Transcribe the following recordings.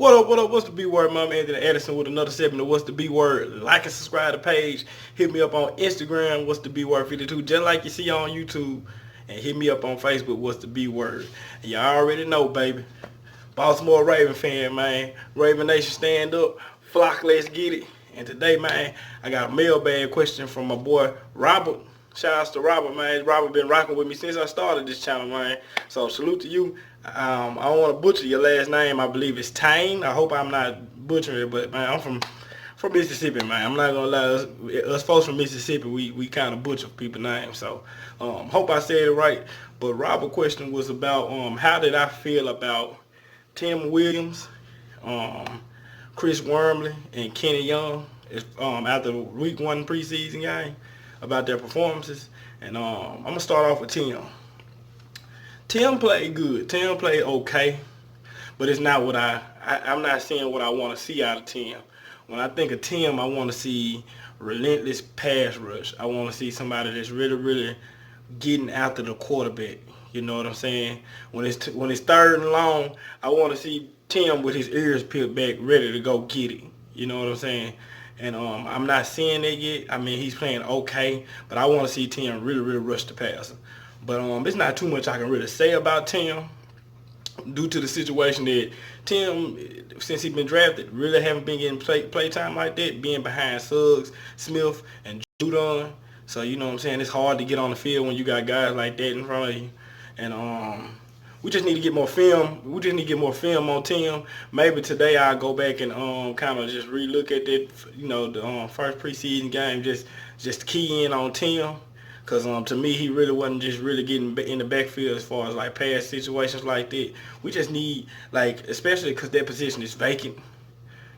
What up, what's the B word? Mama Anthony Addison with another segment of What's the B word? Like and subscribe to the page. Hit me up on Instagram, What's the B word 52, just like you see on YouTube. And hit me up on Facebook, What's the B word? And y'all already know, baby. Baltimore Raven fan, man. Raven Nation stand up. Flock, let's get it. And today, man, I got a mailbag question from my boy Robert. Shout outs to Robert, man. Robert been rocking with me since I started this channel, man. So salute to you. I don't want to butcher your last name. I believe it's Tane. I hope I'm not butchering it, but man, I'm from Mississippi, man. I'm not gonna lie. Us folks from Mississippi, we kind of butcher people's names. So hope I said it right. But Robert's question was about how did I feel about Tim Williams, Chris Wormley, and Kenny Young after the week 1 preseason game, about their performances. And I'm gonna start off with Tim. Tim played good. Tim played okay, but it's not what I'm not seeing what I want to see out of Tim. When I think of Tim, I want to see relentless pass rush. I want to see somebody that's really getting after the quarterback. You know what I'm saying? When it's 3rd and long, I want to see Tim with his ears peeled back, ready to go get it. You know what I'm saying? And I'm not seeing that yet. I mean, he's playing okay, but I want to see Tim really rush the passer. But it's not too much I can really say about Tim due to the situation that Tim, since he's been drafted, really haven't been getting play time like that, being behind Suggs, Smith, and Judon. So, you know what I'm saying? It's hard to get on the field when you got guys like that in front of you. And we just need to get more film. We just need to get more film on Tim. Maybe today I'll go back and kind of just relook at that, the first preseason game, just key in on Tim. Because to me, he really wasn't just really getting in the backfield as far as like pass situations like that. We just need, like, especially because that position is vacant.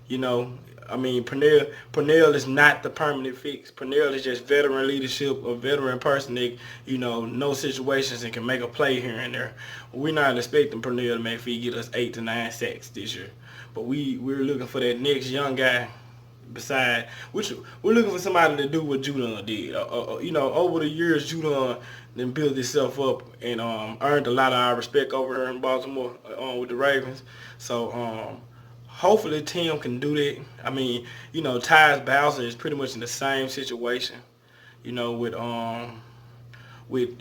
You know, I mean, Pernell is not the permanent fix. Pernell is just veteran leadership, a veteran person that, know situations and can make a play here and there. We're not expecting Pernell to maybe get us 8 to 9 sacks this year. But we're looking for that next young guy beside, which we're looking for somebody to do what Judon did. Over the years, Judon then built himself up and earned a lot of our respect over here in Baltimore with the Ravens. So hopefully Tim can do that. I mean, Tyus Bowser is pretty much in the same situation, with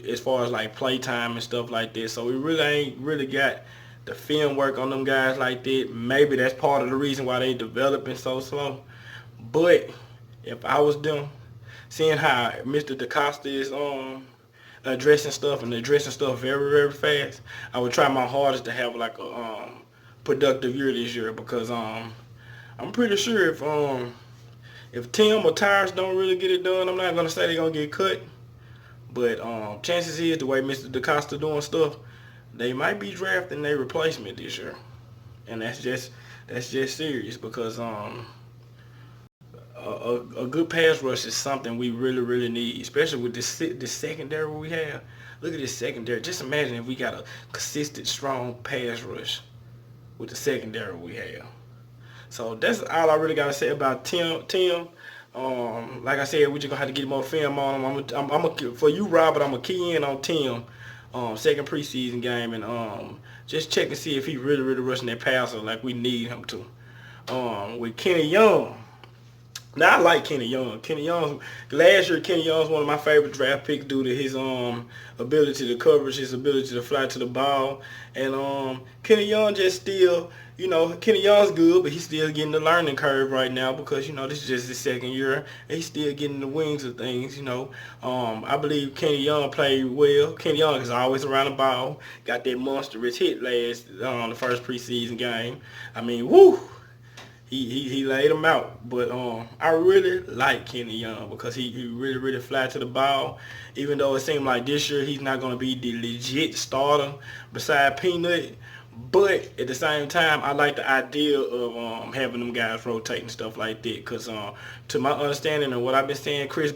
as far as like play time and stuff like that. So we really ain't really got the film work on them guys like that. Maybe that's part of the reason why they developing so slow. But if I was them, seeing how Mr. DaCosta is addressing stuff very fast, I would try my hardest to have like a productive year this year, because I'm pretty sure if Tim or Tyrus don't really get it done, I'm not gonna say they're gonna get cut, but chances is the way Mr. DaCosta doing stuff, they might be drafting their replacement this year, and that's just serious, because a good pass rush is something we really need, especially with this secondary we have. Look at this secondary. Just imagine if we got a consistent, strong pass rush with the secondary we have. So that's all I really got to say about Tim. Like I said, we just gonna have to get more film on him. I'm for you, Robert. I'm gonna key in on Tim. Second preseason game, and just check and see if he really rushing that passer like we need him to. With Kenny Young. Now, I like Kenny Young. Last year, Kenny Young was one of my favorite draft picks due to his ability to coverage, his ability to fly to the ball. And Kenny Young just still, Kenny Young's good, but he's still getting the learning curve right now, because, this is just his second year, and he's still getting the wings of things, I believe Kenny Young played well. Kenny Young is always around the ball. Got that monstrous hit the first preseason game. I mean, woo! He laid him out. But I really like Kenny Young, because he really fly to the ball. Even though it seemed like this year he's not going to be the legit starter beside Peanut. But at the same time, I like the idea of having them guys rotating stuff like that. Because to my understanding and what I've been saying, Chris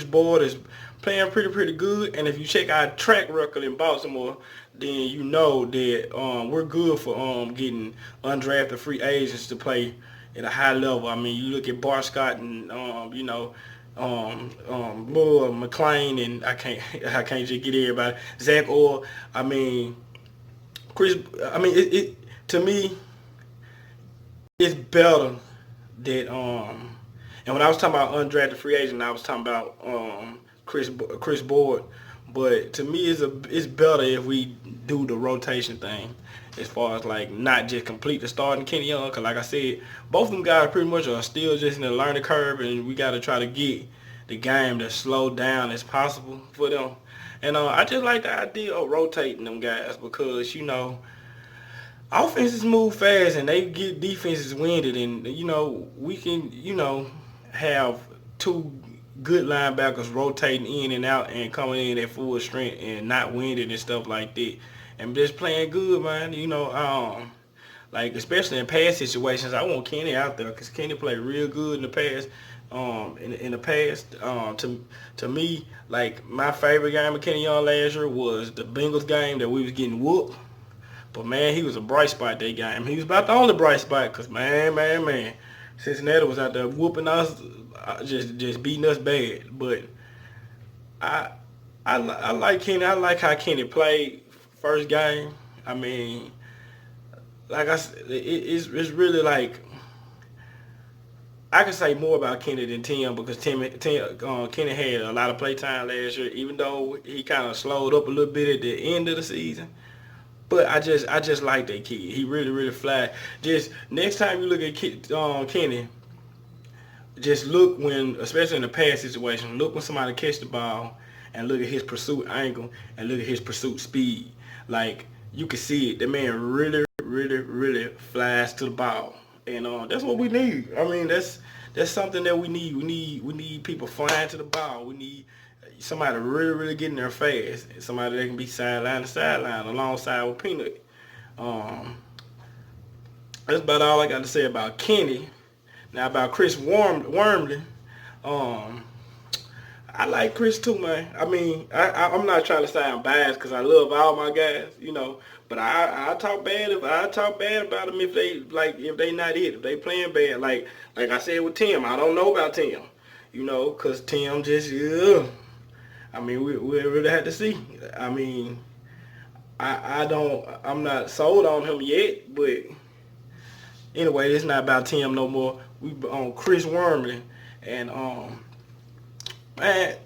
Boyd is playing pretty good. And if you check our track record in Baltimore, then you know that we're good for getting undrafted free agents to play at a high level. I mean, you look at Bar Scott and Lil McClain, and I can't just get everybody. Zach Orr. I mean, Chris. I mean, it to me, it's better that and when I was talking about undrafted free agent, I was talking about Chris Board. But to me, it's better if we do the rotation thing, as far as like not just complete the starting Kenny Young. Cause like I said, both of them guys pretty much are still just in the learning curve, and we got to try to get the game to slow down as possible for them. And I just like the idea of rotating them guys because offenses move fast and they get defenses winded, and we can have two good linebackers rotating in and out and coming in at full strength and not winded and stuff like that, and just playing good, man. Like especially in pass situations, I want Kenny out there because Kenny played real good in the past. In the past, to me, like my favorite game of Kenny Young last year was the Bengals game that we was getting whooped. But man, he was a bright spot that game. He was about the only bright spot because man, Cincinnati was out there whooping us, just beating us bad. But I I like Kenny. I like how Kenny played first game. I mean, like I said, it's really like I can say more about Kenny than Tim because Kenny had a lot of play time last year, even though he kind of slowed up a little bit at the end of the season. But I just like that kid. He really fly. Just next time you look at Kenny, just look when, especially in the pass situation, look when somebody catch the ball and look at his pursuit angle and look at his pursuit speed. Like you can see it. The man really flies to the ball, and that's what we need. I mean, that's something that we need. We need people flying to the ball. We need somebody really getting there fast. Somebody that can be sideline to sideline alongside with Peanut. Um, that's about all I got to say about Kenny. Now about Chris Wormley. Um, I like Chris too, man. I mean, I'm not trying to sound biased because I love all my guys. But I talk bad about them if they not it, if they playing bad. Like I said with Tim, I don't know about Tim. Cause Tim just I mean, we really had to see. I mean, I'm not sold on him yet, but anyway, it's not about Tim no more. We on Chris Wormley, and man,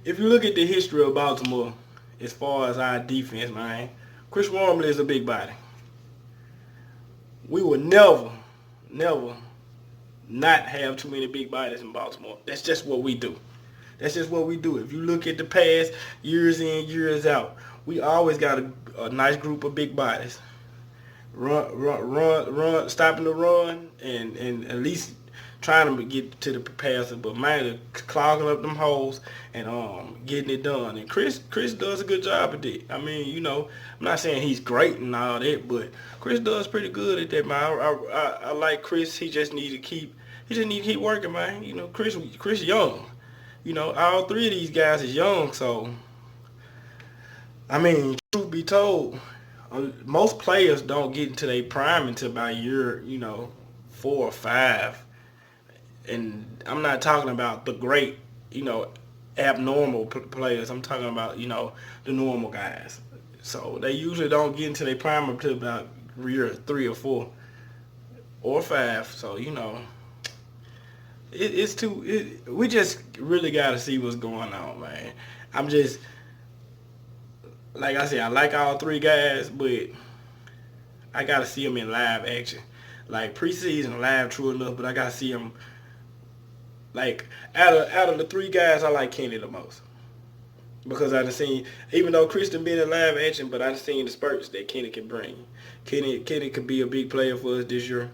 if you look at the history of Baltimore, as far as our defense, man, Chris Wormley is a big body. We will never not have too many big bodies in Baltimore. That's just what we do. That's just what we do. If you look at the past, years in, years out, we always got a nice group of big bodies. Run, stopping the run, and at least trying to get to the passer, but mainly clogging up them holes and getting it done. And Chris does a good job at that. I mean, I'm not saying he's great and all that, but Chris does pretty good at that, man. I like Chris. He just need to keep working, man. Chris young. All three of these guys is young, so I mean, truth be told, most players don't get into their prime until about year, 4 or 5. And I'm not talking about the great, abnormal players. I'm talking about, the normal guys. So they usually don't get into their prime until about year 3 or 4 or 5. So, we just really got to see what's going on, man. I'm just, like I said, I like all three guys, but I got to see them in live action. Like preseason live, true enough, but I got to see them. Like out of the three guys, I like Kenny the most because I done seen, even though Kristen been in live action, but I done seen the spurts that Kenny can bring. Kenny could be a big player for us this year,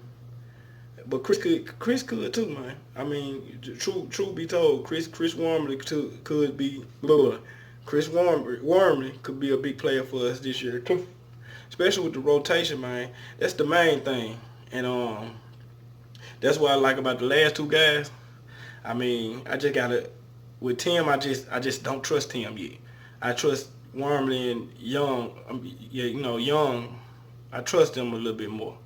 but Chris could too, man. I mean, truth be told, Chris Wormley could be. Chris Wormley could be a big player for us this year too, especially with the rotation, man. That's the main thing, and that's what I like about the last two guys. I mean, I just gotta with Tim. I just don't trust Tim yet. I trust Wormley and Young. Young. I trust them a little bit more,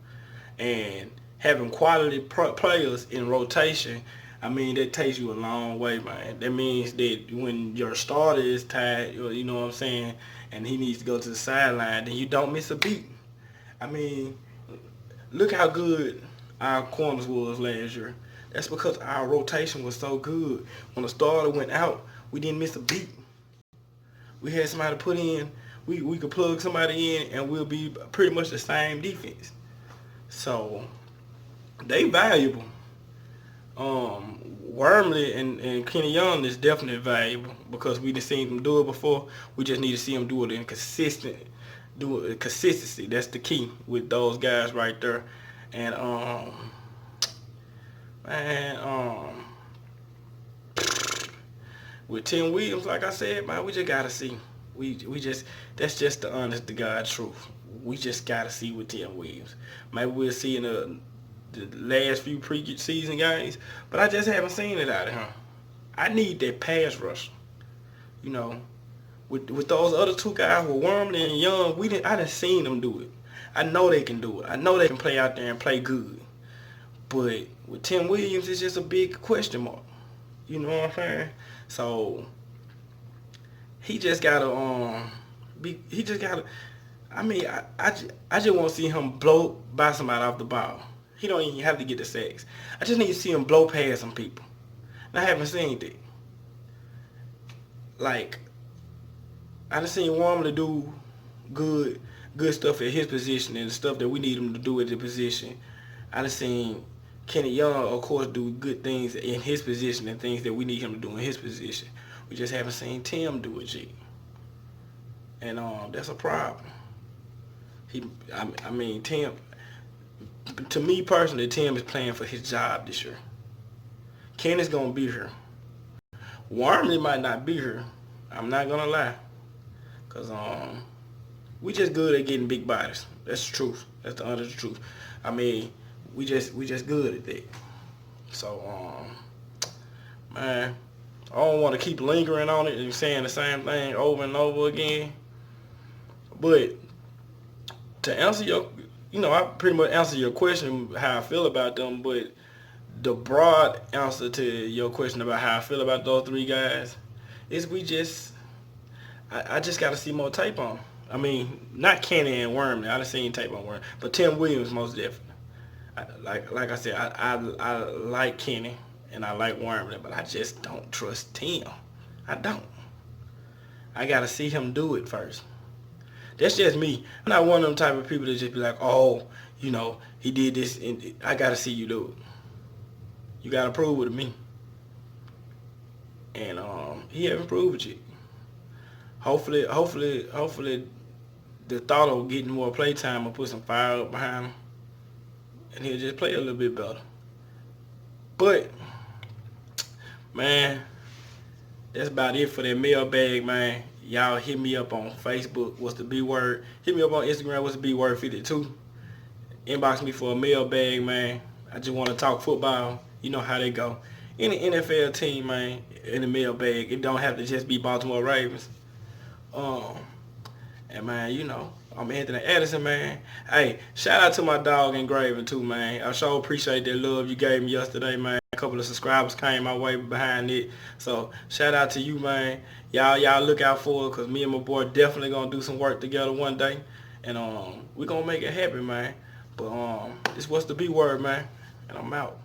and having quality players in rotation. I mean, that takes you a long way, man. That means that when your starter is tired, you know what I'm saying, and he needs to go to the sideline, then you don't miss a beat. I mean, look how good our corners was last year. That's because our rotation was so good. When the starter went out, we didn't miss a beat. We had somebody put in. We could plug somebody in, and we'll be pretty much the same defense. So they valuable. Wormley and Kenny Young is definitely valuable because we done seen them do it before. We just need to see them do it in consistency. That's the key with those guys right there. And man, with Tim Williams, like I said, man, we just gotta see. We just that's just the honest to God truth. We just gotta see with Tim Williams. Maybe we'll see in the last few preseason games, but I just haven't seen it out of him. I need that pass rush. You know, with those other two guys, with Wormley and Young, I done seen them do it. I know they can do it. I know they can play out there and play good. But with Tim Williams, it's just a big question mark. You know what I'm saying? So he just gotta he just gotta. I mean, I just want to see him blow by somebody off the ball. He don't even have to get the sacks. I just need to see him blow past some people. And I haven't seen that. Like, I done seen Wormley do good stuff at his position and the stuff that we need him to do at the position. I done seen Kenny Young, of course, do good things in his position and things that we need him to do in his position. We just haven't seen Tim do it yet. And that's a problem. I mean, Tim, to me personally, Tim is playing for his job this year. Kenny's going to be here. Wormley might not be here. I'm not going to lie. Because we just good at getting big bodies. That's the truth. That's the honest truth. I mean, we just good at that. So, man, I don't want to keep lingering on it and saying the same thing over and over again. But to answer I pretty much answered your question how I feel about them, but the broad answer to your question about how I feel about those three guys is I just got to see more tape on them. I mean, not Kenny and Wormley. I done seen tape on Wormley, but Tim Williams most definitely. Like I said, I like Kenny and I like Wormley, but I just don't trust Tim. I don't. I got to see him do it first. That's just me. I'm not one of them type of people that just be like, oh, he did this, and I got to see you do it. You got to prove it to me. And he haven't proved it yet. Hopefully, the thought of getting more play time will put some fire up behind him, and he'll just play a little bit better. But, man, that's about it for that mailbag, man. Y'all hit me up on Facebook, what's the B word? Hit me up on Instagram, what's the B word 52. Inbox me for a mailbag, man. I just want to talk football. You know how they go. Any NFL team, man, in the mailbag. It don't have to just be Baltimore Ravens. And man, I'm Anthony Addison, man. Hey, shout out to my dog Engraven too, man. I sure appreciate that love you gave me yesterday, man. A couple of subscribers came my way behind it. So shout out to you, man. Y'all look out for it, because me and my boy definitely gonna do some work together one day. And we gonna make it happen, man. But this what's the B word, man. And I'm out.